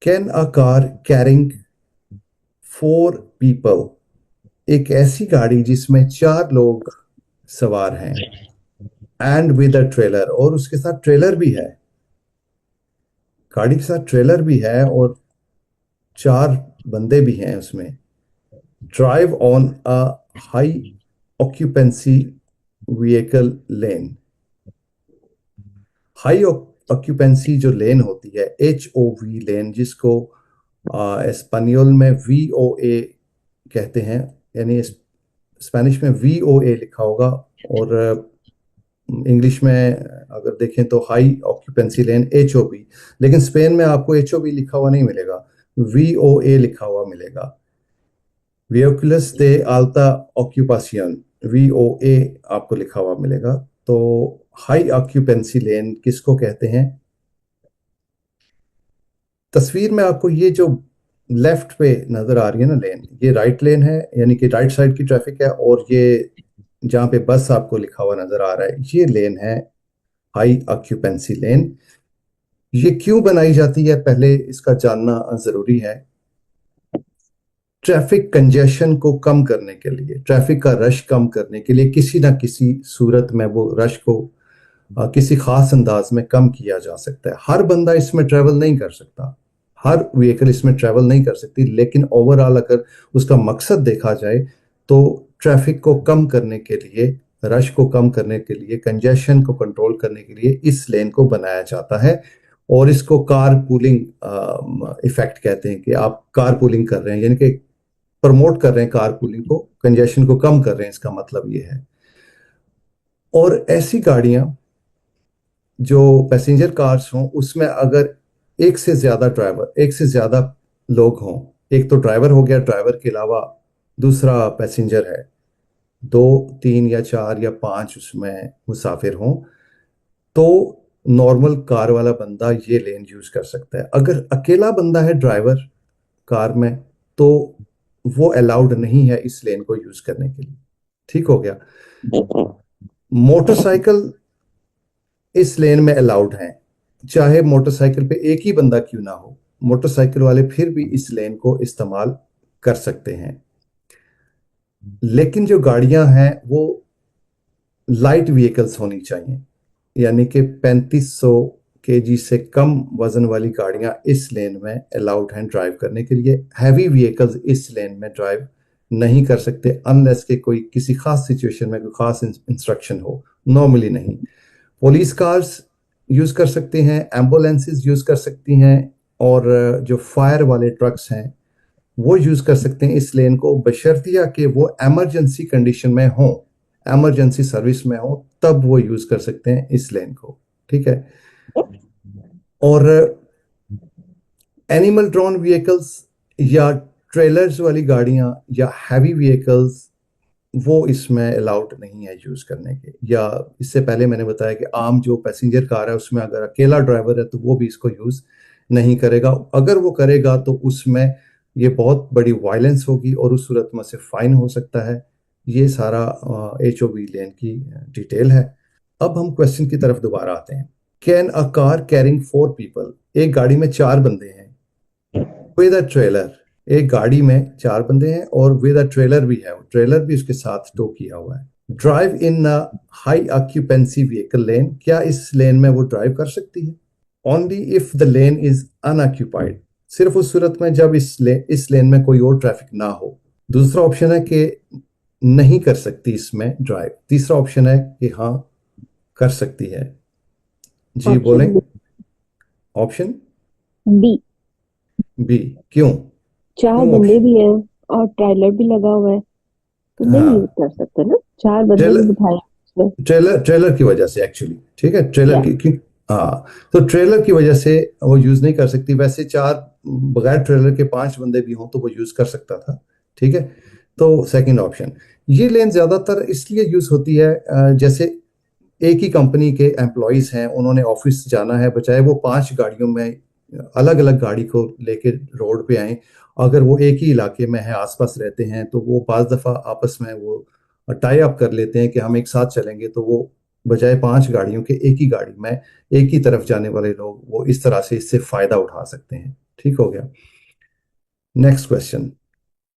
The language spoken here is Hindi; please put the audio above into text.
Can a car carrying 4 people, एक ऐसी गाड़ी जिसमें 4 लोग सवार हैं, एंड विद अ ट्रेलर, और उसके साथ ट्रेलर भी है, गाड़ी के साथ ट्रेलर भी है और 4 बंदे भी हैं उसमें, drive on a high occupancy vehicle lane. High occupancy जो लेन होती है, HOV लेन, जिसको स्पेनियल में VOA कहते हैं, यानी स्पेनिश में VOA लिखा होगा, और इंग्लिश में अगर देखें तो हाई ऑक्यूपेंसी लेन HOV, लेकिन स्पेन में आपको HOV लिखा हुआ नहीं मिलेगा, VOA लिखा हुआ मिलेगा। व्हीकुलस de alta ocupación, VOA आपको लिखा हुआ मिलेगा। तो हाई ऑक्यूपेंसी लेन किसको कहते हैं? तस्वीर में आपको ये जो लेफ्ट पे नजर आ रही है ना लेन, ये राइट लेन है, यानी कि राइट साइड की ट्रैफिक है, और ये जहाँ पे बस आपको लिखा हुआ नजर आ रहा है, ये लेन है हाई ऑक्यूपेंसी लेन। ये क्यों बनाई जाती है, पहले इसका जानना जरूरी है। ट्रैफिक कंजेशन को कम करने के लिए, ट्रैफिक का रश कम करने के लिए, किसी ना किसी सूरत में वो रश को किसी खास अंदाज में कम किया जा सकता है। हर बंदा इसमें ट्रेवल नहीं कर सकता, हर व्हीकल इसमें ट्रेवल नहीं कर सकती, लेकिन ओवरऑल अगर उसका मकसद देखा जाए तो ट्रैफिक को कम करने के लिए, रश को कम करने के लिए, कंजेशन को कंट्रोल करने के लिए इस लेन को बनाया जाता है। और इसको कार पूलिंग इफेक्ट कहते हैं, कि आप कार पूलिंग कर रहे हैं, यानी कि प्रमोट कर रहे हैं कार पूलिंग को, कंजेशन को कम कर रहे हैं, इसका मतलब ये है। और ऐसी गाड़ियां जो पैसेंजर कार्स हों, उसमें अगर एक से ज्यादा ड्राइवर, एक से ज्यादा लोग हों, एक तो ड्राइवर हो गया, ड्राइवर के अलावा दूसरा पैसेंजर है, 2 3 या 4 या 5 उसमें मुसाफिर हों, तो नॉर्मल कार वाला बंदा ये लेन यूज कर सकता है। अगर अकेला बंदा है ड्राइवर कार में, तो वो अलाउड नहीं है इस लेन को यूज करने के लिए। ठीक हो गया। मोटरसाइकिल इस लेन में अलाउड हैं, चाहे मोटरसाइकिल पे एक ही बंदा क्यों ना हो, मोटरसाइकिल वाले फिर भी इस लेन को इस्तेमाल कर सकते हैं। लेकिन जो गाड़ियां हैं वो लाइट व्हीकल्स होनी चाहिए, यानी कि 3500 kg से कम वजन वाली गाड़ियां इस लेन में अलाउड हैं ड्राइव करने के लिए। हैवी व्हीकल्स इस लेन में ड्राइव नहीं कर सकते, अनलेस के कोई किसी खास सिचुएशन में कोई खास इंस्ट्रक्शन हो, नॉर्मली नहीं। पुलिस कार्स यूज कर सकते हैं, एम्बुलेंसेस यूज कर सकती हैं, और जो फायर वाले ट्रक्स हैं वो यूज कर सकते हैं इस लेन को, बशर्तिया कि वो एमरजेंसी कंडीशन में हो, एमरजेंसी सर्विस में हो, तब वो यूज कर सकते हैं इस लेन को। ठीक है। और एनिमल ड्रॉन व्हीकल्स या ट्रेलर्स वाली गाड़ियां या हैवी व्हीकल्स, वो इसमें अलाउड नहीं है यूज करने के। या इससे पहले मैंने बताया कि आम जो पैसेंजर कार है उसमें अगर अकेला ड्राइवर है तो वो भी इसको यूज नहीं करेगा। अगर वो करेगा तो उसमें ये बहुत बड़ी वायलेंस होगी और उस सूरत में से फाइन हो सकता है। ये सारा HOV लेन की डिटेल है। अब हम क्वेश्चन की तरफ दोबारा आते हैं। Can a car carrying 4 people, एक गाड़ी में 4 बंदे हैं, विद अ ट्रेलर, एक गाड़ी में 4 बंदे हैं और विद अ ट्रेलर भी है, ट्रेलर भी उसके साथ टो किया हुआ है, drive in a high occupancy vehicle lane, क्या इस लेन में वो ड्राइव कर सकती है? Only if the lane is unoccupied, सिर्फ उस सूरत में जब इस लेन में कोई और ट्रैफिक ना हो। दूसरा ऑप्शन है कि नहीं कर सकती इसमें ड्राइव। तीसरा ऑप्शन है कि हाँ कर सकती है। जी बोलें। Option B. Option B. B, क्यों? चार क्यों बंदे ऑप्शन? भी है और ट्रेलर भी लगा हुआ है, तो नहीं यूज हाँ, कर सकते ना, 4 बंदे भी ट्रेलर, बिठाए उसमें। ट्रेलर की वजह से एक्चुअली, ठीक है, ट्रेलर या की हाँ, तो ट्रेलर की वजह से वो यूज नहीं कर सकती। वैसे चार बगैर ट्रेलर के 5 बंदे भी हों तो वो यूज कर सकता था। ठीक है। तो सेकंड ऑप्शन, ये लेन ज्यादातर इसलिए यूज होती है जैसे एक ही कंपनी के एम्प्लॉयज हैं, उन्होंने ऑफिस जाना है, बचाए वो 5 गाड़ियों में अलग अलग गाड़ी को लेके रोड पे आए, अगर वो एक ही इलाके में है, आसपास रहते हैं, तो वो बाज दफा आपस में वो टाई अप कर लेते हैं कि हम एक साथ चलेंगे, तो वो बजाय 5 गाड़ियों के एक ही गाड़ी में एक ही तरफ जाने वाले लोग वो इस तरह से इससे फायदा उठा सकते हैं। ठीक हो गया। Next question,